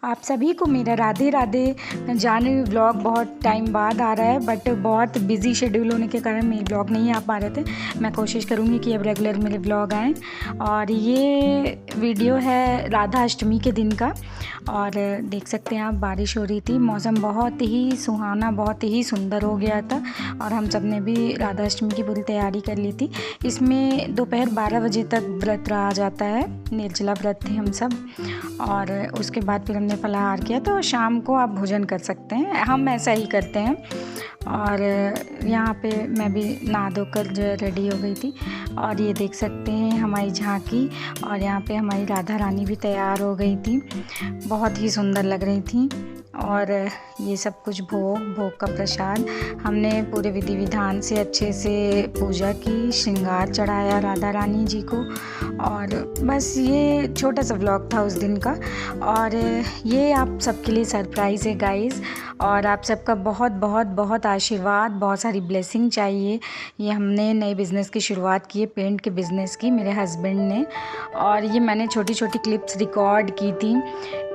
आप सभी को मेरा राधे राधे। जाने व्लॉग बहुत टाइम बाद आ रहा है, बट बहुत बिजी शेड्यूल होने के कारण मेरे व्लॉग नहीं आ पा रहे थे। मैं कोशिश करूँगी कि अब रेगुलर मेरे व्लॉग आएँ। और ये वीडियो है राधा अष्टमी के दिन का, और देख सकते हैं आप बारिश हो रही थी, मौसम बहुत ही सुहाना, बहुत ही सुंदर हो गया था। और हम सब ने भी राधा अष्टमी की पूरी तैयारी कर ली थी। इसमें दोपहर 12 बजे तक व्रत रहा जाता है, निर्जला व्रत थे हम सब। और उसके बाद फिर हमने फलाहार किया, तो शाम को आप भोजन कर सकते हैं, हम ऐसा ही करते हैं। और यहाँ पे मैं भी नहा धोकर जो रेडी हो गई थी, और ये देख सकते हैं हमारी झांकी। और यहाँ पे हमारी राधा रानी भी तैयार हो गई थी, बहुत ही सुंदर लग रही थी। और ये सब कुछ भोग का प्रसाद हमने पूरे विधि विधान से अच्छे से पूजा की, श्रृंगार चढ़ाया राधा रानी जी को। और बस ये छोटा सा व्लॉग था उस दिन का, और ये आप सबके लिए सरप्राइज़ है गाइस। और आप सबका बहुत बहुत बहुत आशीर्वाद, बहुत सारी ब्लेसिंग चाहिए। ये हमने नए बिज़नेस की शुरुआत की है, पेंट के बिज़नेस की, मेरे हस्बैंड ने। और ये मैंने छोटी छोटी क्लिप्स रिकॉर्ड की थी।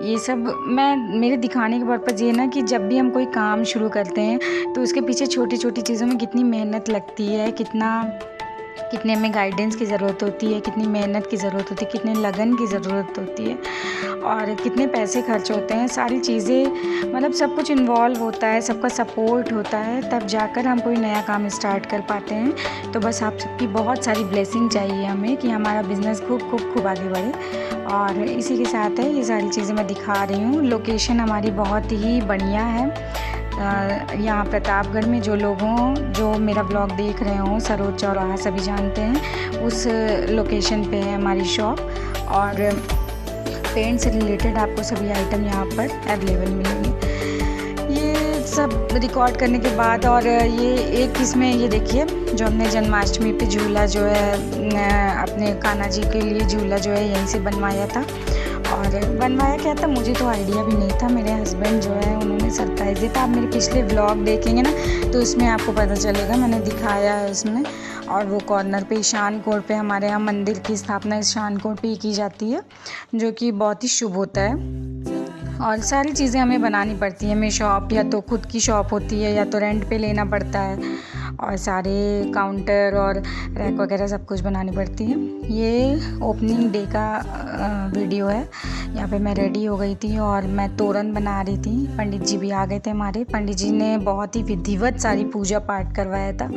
ये सब मेरे दिखाने का पर्पज़ ये ना कि जब भी हम कोई काम शुरू करते हैं तो उसके पीछे छोटी छोटी चीज़ों में कितनी मेहनत लगती है, कितने में गाइडेंस की ज़रूरत होती है, कितनी मेहनत की ज़रूरत होती है, कितने लगन की ज़रूरत होती है, और कितने पैसे खर्च होते हैं। सारी चीज़ें मतलब सब कुछ इन्वॉल्व होता है, सबका सपोर्ट होता है, तब जाकर हम कोई नया काम स्टार्ट कर पाते हैं। तो बस आप सबकी बहुत सारी ब्लेसिंग चाहिए हमें कि हमारा बिज़नेस खूब आगे बढ़े। और इसी के साथ है ये सारी चीज़ें मैं दिखा रही हूँ। लोकेशन हमारी बहुत ही बढ़िया है। यहाँ प्रतापगढ़ में जो मेरा ब्लॉग देख रहे हों, सरोज चौराहा सभी जानते हैं, उस लोकेशन पे है हमारी शॉप। और पेंट से रिलेटेड आपको सभी आइटम यहाँ पर अवेलेबल मिलेंगे। ये सब रिकॉर्ड करने के बाद, और ये एक इसमें ये देखिए जो हमने जन्माष्टमी पे झूला जो है अपने कान्हा जी के लिए झूला जो है यहीं से बनवाया था। और बनवाया क्या था मुझे तो आइडिया भी नहीं था, मेरे हस्बैंड जो है उन्होंने सरप्राइज़ दिया था। आप मेरे पिछले व्लॉग देखेंगे ना तो इसमें आपको पता चलेगा, मैंने दिखाया है इसमें। और वो कॉर्नर पे ईशान कोण पे हमारे यहाँ मंदिर की स्थापना ईशान कोण पे ही की जाती है, जो कि बहुत ही शुभ होता है। और सारी चीज़ें हमें बनानी पड़ती हैं, हमें शॉप या तो खुद की शॉप होती है या तो रेंट पे लेना पड़ता है, और सारे काउंटर और रैक वगैरह सब कुछ बनानी पड़ती है। ये ओपनिंग डे का वीडियो है। यहाँ पे मैं रेडी हो गई थी और मैं तोरण बना रही थी। पंडित जी भी आ गए थे हमारे। पंडित जी ने बहुत ही विधिवत सारी पूजा पाठ करवाया था,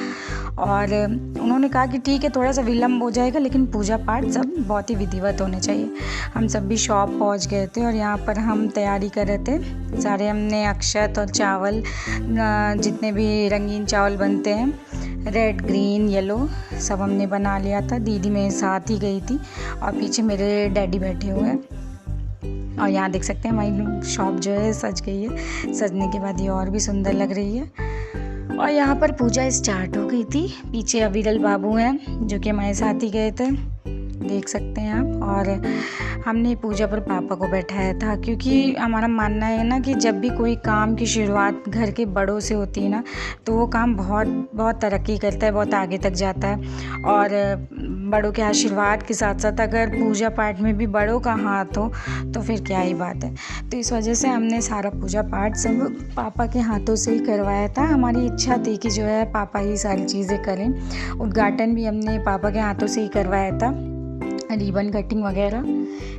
और उन्होंने कहा कि ठीक है थोड़ा सा विलम्ब हो जाएगा, लेकिन पूजा पाठ सब बहुत ही विधिवत होने चाहिए। हम सब भी शॉप पहुँच गए थे, और यहाँ पर हम तैयारी कर रहे थे। सारे हमने अक्षत और चावल, जितने भी रंगीन चावल बनते हैं, रेड ग्रीन येलो, सब हमने बना लिया था। दीदी मेरे साथ ही गई थी, और पीछे मेरे डैडी बैठे हुए हैं। और यहाँ देख सकते हैं हमारी शॉप जो है सज गई है। सजने के बाद ये और भी सुंदर लग रही है। और यहाँ पर पूजा स्टार्ट हो गई थी। पीछे अविरल बाबू हैं जो कि हमारे साथ ही गए थे, देख सकते हैं आप। और हमने पूजा पर पापा को बैठाया था, क्योंकि हमारा मानना है ना कि जब भी कोई काम की शुरुआत घर के बड़ों से होती है ना, तो वो काम बहुत तरक्की करता है, बहुत आगे तक जाता है। और बड़ों के आशीर्वाद के साथ साथ अगर पूजा पाठ में भी बड़ों का हाथ हो तो फिर क्या ही बात है। तो इस वजह से हमने सारा पूजा पाठ सब पापा के हाथों से ही करवाया था। हमारी इच्छा थी कि जो है पापा ही सारी चीज़ें करें। उद्घाटन भी हमने पापा के हाथों से ही करवाया था, रिबन कटिंग वगैरह।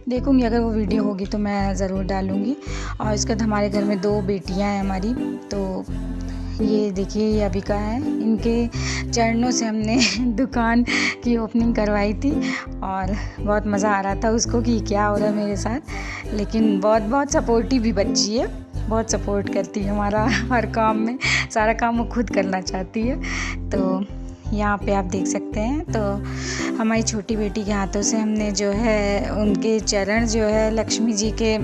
देखूंगी अगर वो वीडियो होगी तो मैं ज़रूर डालूंगी। और इसके बाद हमारे घर में 2 बेटियां हैं हमारी, तो ये देखिए ये अबिका है, इनके चरणों से हमने दुकान की ओपनिंग करवाई थी। और बहुत मज़ा आ रहा था उसको कि क्या हो रहा है मेरे साथ। लेकिन बहुत सपोर्टिव भी बच्ची है, बहुत सपोर्ट करती है हमारा हर काम में, सारा काम वो खुद करना चाहती है। तो यहाँ पे आप देख सकते हैं, तो हमारी छोटी बेटी के हाथों से हमने जो है उनके चरण जो है लक्ष्मी जी के,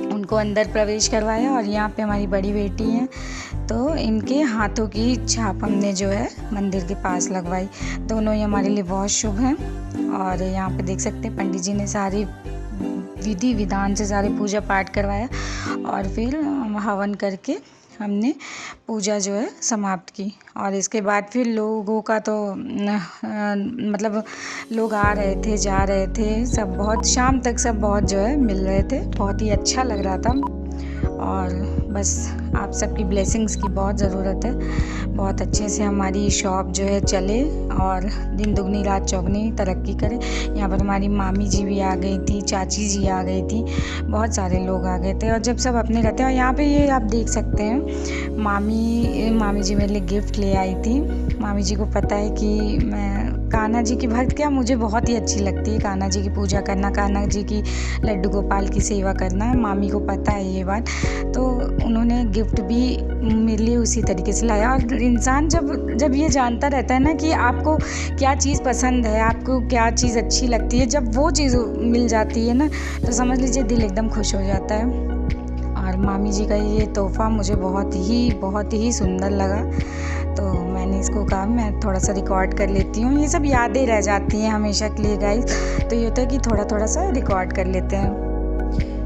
उनको अंदर प्रवेश करवाया। और यहाँ पे हमारी बड़ी बेटी हैं, तो इनके हाथों की छाप हमने जो है मंदिर के पास लगवाई। दोनों ही हमारे लिए बहुत शुभ हैं। और यहाँ पे देख सकते हैं पंडित जी ने सारी विधि विधान से सारे पूजा पाठ करवाया, और फिर हवन करके हमने पूजा जो है समाप्त की। और इसके बाद फिर लोगों का तो मतलब लोग आ रहे थे, जा रहे थे, सब बहुत शाम तक सब बहुत जो है मिल रहे थे, बहुत ही अच्छा लग रहा था। और बस आप सबकी ब्लेसिंग्स की बहुत ज़रूरत है, बहुत अच्छे से हमारी शॉप जो है चले और दिन दुगनी रात चौगनी तरक्की करे। यहाँ पर हमारी मामी जी भी आ गई थी, चाची जी आ गई थी, बहुत सारे लोग आ गए थे। और जब सब अपने रहते हैं, और यहाँ पे ये आप देख सकते हैं मामी जी मेरे लिए गिफ्ट ले आई थी। मामी जी को पता है कि मैं कान्हा जी की भक्त, क्या मुझे बहुत ही अच्छी लगती है कान्हा जी की पूजा करना, कान्हा जी की लड्डू गोपाल की सेवा करना। मामी को पता है ये बात, तो उन्होंने गिफ्ट भी मेरे लिए उसी तरीके से लाया। और इंसान जब ये जानता रहता है ना कि आपको क्या चीज़ पसंद है, आपको क्या चीज़ अच्छी लगती है, जब वो चीज़ मिल जाती है ना तो समझ लीजिए दिल एकदम खुश हो जाता है। और मामी जी का ये तोहफ़ा मुझे बहुत ही सुंदर लगा, तो मैंने इसको कहा मैं थोड़ा सा रिकॉर्ड कर लेती हूँ। ये सब यादें रह जाती हैं हमेशा के लिए गाइस, तो ये होता है कि थोड़ा सा रिकॉर्ड कर लेते हैं।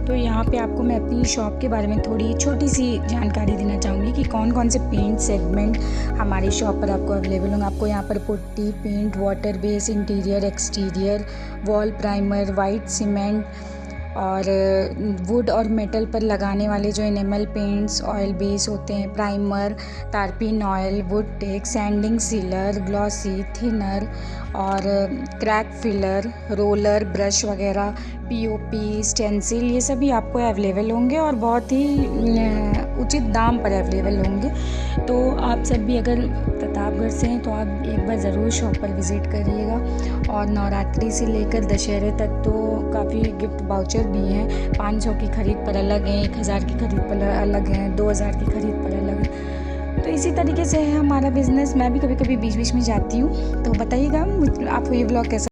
तो यहाँ पे आपको मैं अपनी शॉप के बारे में थोड़ी छोटी सी जानकारी देना चाहूँगी कि कौन कौन से पेंट सेगमेंट हमारी शॉप पर आपको अवेलेबल होंगे। आपको यहाँ पर putty, paint, water base, interior, exterior, wall primer, white cement और वुड और मेटल पर लगाने वाले जो इनेमल पेंट्स, ऑयल बेस होते हैं, प्राइमर, तारपीन oil, wood tech, sanding sealer, glossy, thinner और क्रैक फिलर, रोलर, ब्रश वगैरह, पीओपी, स्टेंसिल, ये सभी आपको अवेलेबल होंगे और बहुत ही उचित दाम पर अवेलेबल होंगे। तो आप सब भी अगर प्रतापगढ़ से हैं तो आप एक बार ज़रूर शॉप पर विज़िट करिएगा। और नवरात्रि से लेकर दशहरे तक तो काफ़ी गिफ्ट वाउचर भी हैं। 500 की खरीद पर अलग हैं, 1000 की खरीद पर अलग हैं, 2000 की खरीद पर अलग है। तो इसी तरीके से है हमारा बिज़नेस। मैं भी कभी कभी बीच बीच में जाती हूँ, तो बताइएगा आपको ये ब्लॉग कैसा